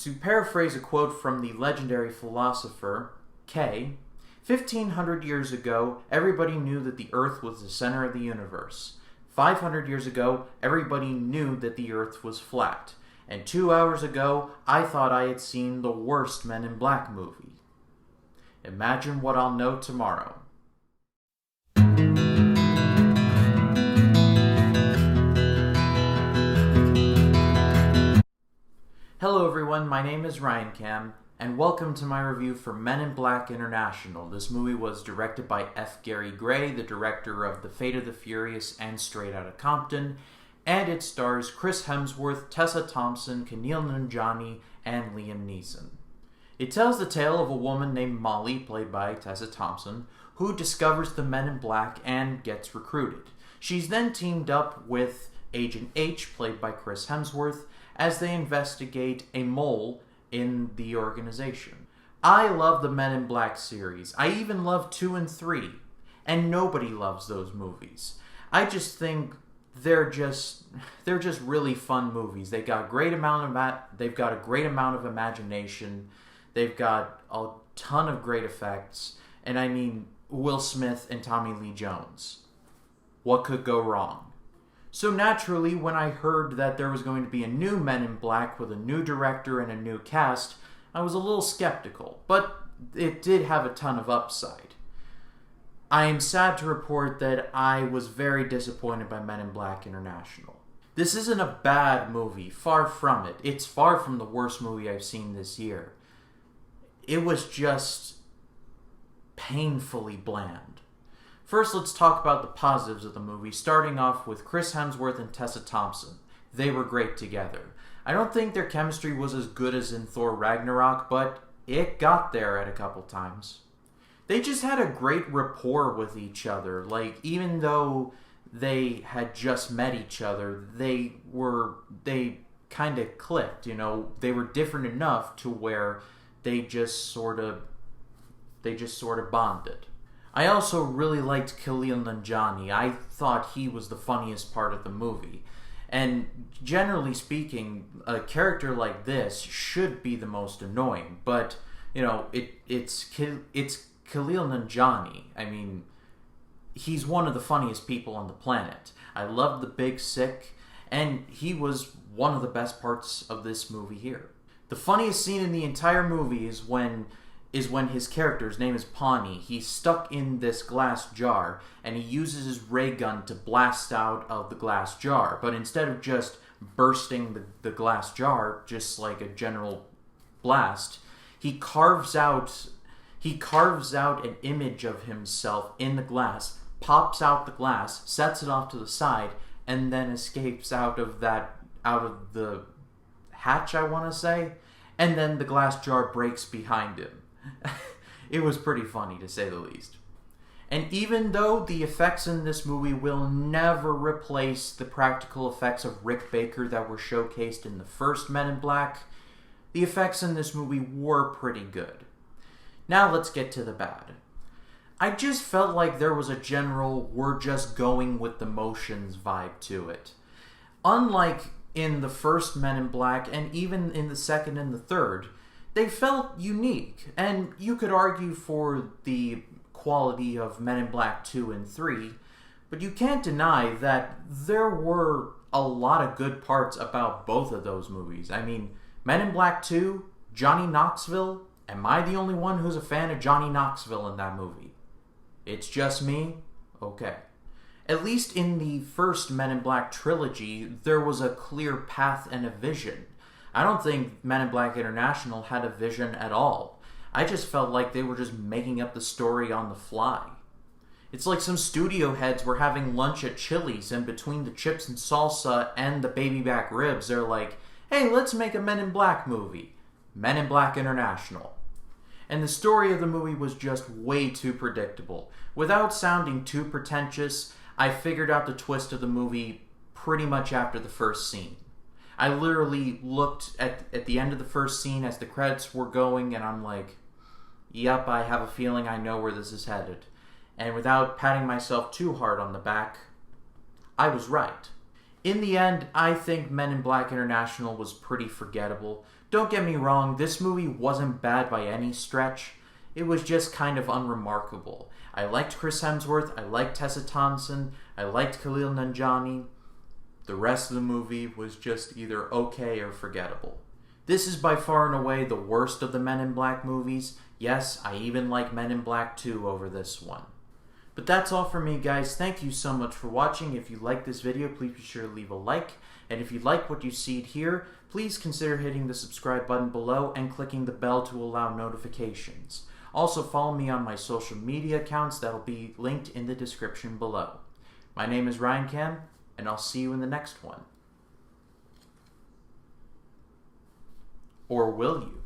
To paraphrase a quote from the legendary philosopher K, 1500 years ago, everybody knew that the Earth was the center of the universe. 500 years ago, everybody knew that the Earth was flat. And 2 hours ago, I thought I had seen the worst Men in Black movie. Imagine what I'll know tomorrow. Hello everyone, my name is Ryan Cam, and welcome to my review for Men in Black International. This movie was directed by F. Gary Gray, the director of The Fate of the Furious and Straight Outta Compton, and it stars Chris Hemsworth, Tessa Thompson, Kumail Nanjiani, and Liam Neeson. It tells the tale of a woman named Molly, played by Tessa Thompson, who discovers the Men in Black and gets recruited. She's then teamed up with Agent H, played by Chris Hemsworth, as they investigate a mole in the organization. I love the Men in Black series. I even love 2 and 3, and nobody loves those movies. I just think they're just really fun movies. They've got a great amount of imagination. They've got a ton of great effects, and I mean Will Smith and Tommy Lee Jones. What could go wrong? So naturally, when I heard that there was going to be a new Men in Black with a new director and a new cast, I was a little skeptical, but it did have a ton of upside. I am sad to report that I was very disappointed by Men in Black International. This isn't a bad movie, far from it. It's far from the worst movie I've seen this year. It was just painfully bland. First, let's talk about the positives of the movie, starting off with Chris Hemsworth and Tessa Thompson. They were great together. I don't think their chemistry was as good as in Thor Ragnarok, but it got there at a couple times. They just had a great rapport with each other. Like, even though they had just met each other, they kind of clicked, you know? They were different enough to where they just sort of bonded. I also really liked Kumail Nanjiani. I thought he was the funniest part of the movie. And generally speaking, a character like this should be the most annoying. But, you know, it's Kumail Nanjiani. I mean, he's one of the funniest people on the planet. I love The Big Sick, and he was one of the best parts of this movie here. The funniest scene in the entire movie is when his character's name is Pawnee. He's stuck in this glass jar, and he uses his ray gun to blast out of the glass jar. But instead of just bursting the glass jar, just like a general blast, he carves out an image of himself in the glass, pops out the glass, sets it off to the side, and then escapes out of the hatch, I want to say, and then the glass jar breaks behind him. It was pretty funny, to say the least. And even though the effects in this movie will never replace the practical effects of Rick Baker that were showcased in the first Men in Black, the effects in this movie were pretty good. Now let's get to the bad. I just felt like there was a general we're just going with the motions vibe to it. Unlike in the first Men in Black, and even in the second and the third, they felt unique, and you could argue for the quality of Men in Black 2 and 3, but you can't deny that there were a lot of good parts about both of those movies. I mean, Men in Black 2, Johnny Knoxville, am I the only one who's a fan of Johnny Knoxville in that movie? It's just me? Okay. At least in the first Men in Black trilogy, there was a clear path and a vision. I don't think Men in Black International had a vision at all. I just felt like they were just making up the story on the fly. It's like some studio heads were having lunch at Chili's, and between the chips and salsa and the baby back ribs, they're like, hey, let's make a Men in Black movie. Men in Black International. And the story of the movie was just way too predictable. Without sounding too pretentious, I figured out the twist of the movie pretty much after the first scene. I literally looked at the end of the first scene as the credits were going, and I'm like, yep, I have a feeling I know where this is headed. And without patting myself too hard on the back, I was right. In the end, I think Men in Black International was pretty forgettable. Don't get me wrong, this movie wasn't bad by any stretch. It was just kind of unremarkable. I liked Chris Hemsworth, I liked Tessa Thompson, I liked Kumail Nanjiani. The rest of the movie was just either okay or forgettable. This is by far and away the worst of the Men in Black movies. Yes, I even like Men in Black 2 over this one. But that's all for me, guys. Thank you so much for watching. If you like this video, please be sure to leave a like. And if you like what you see here, please consider hitting the subscribe button below and clicking the bell to allow notifications. Also, follow me on my social media accounts that will be linked in the description below. My name is Ryan Cam, and I'll see you in the next one. Or will you?